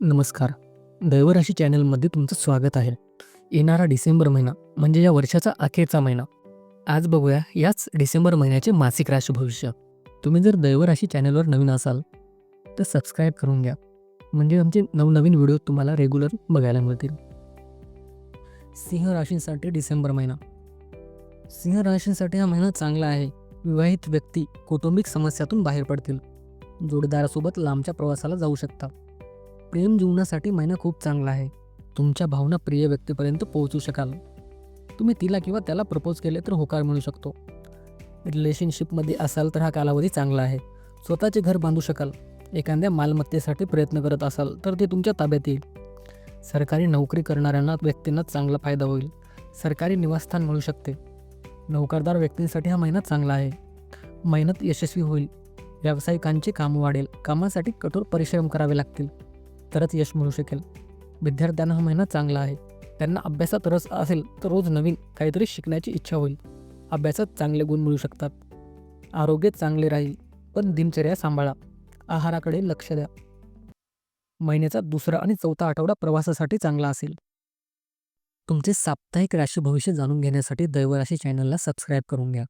नमस्कार. दैवराशी चॅनलमध्ये तुमचं स्वागत आहे. येणारा डिसेंबर महिना म्हणजे या वर्षाचा अखेरचा महिना. आज बघूया याच डिसेंबर महिन्याचे मासिक राशी भविष्य. तुम्ही जर दैवराशी चॅनलवर नवीन असाल तर सबस्क्राईब करून घ्या, म्हणजे आमचे नवनवीन व्हिडिओ तुम्हाला रेग्युलर बघायला मिळतील. सिंह राशींसाठी डिसेंबर महिना. सिंह राशींसाठी हा महिना चांगला आहे. विवाहित व्यक्ती कौटुंबिक समस्यातून बाहेर पडतील. जोडीदारासोबत लांबच्या प्रवासाला जाऊ शकता. प्रेम जीवनासाठी महिना खूप चांगला आहे. तुमच्या भावना प्रिय व्यक्तीपर्यंत पोहोचू शकाल. तुम्ही तिला किंवा त्याला प्रपोज केले तर होकार मिळू शकतो. रिलेशनशिपमध्ये असाल तर हा कालावधी चांगला आहे. स्वतःचे घर बांधू शकाल. एखाद्या मालमत्तेसाठी प्रयत्न करत असाल तर ते तुमच्या ताब्यात येईल. सरकारी नोकरी करणाऱ्यांना व्यक्तींना चांगला फायदा होईल. सरकारी निवासस्थान मिळू शकते. नोकरदार व्यक्तींसाठी हा महिना चांगला आहे. मेहनत यशस्वी होईल. व्यावसायिकांचे काम वाढेल. कामासाठी कठोर परिश्रम करावे लागतील तरच यश मिळू शकेल. विद्यार्थ्यांना हा महिना चांगला आहे. त्यांना अभ्यासात रस असेल तर रोज नवीन काहीतरी शिकण्याची इच्छा होईल. अभ्यासात चांगले गुण मिळू शकतात. आरोग्य चांगले राहील, पण दिनचर्या सांभाळा. आहाराकडे लक्ष द्या. महिन्याचा दुसरा आणि चौथा आठवडा प्रवासासाठी चांगला असेल. तुमचे साप्ताहिक राशी भविष्य जाणून घेण्यासाठी दैवराशी चॅनलला सबस्क्राईब करून घ्या.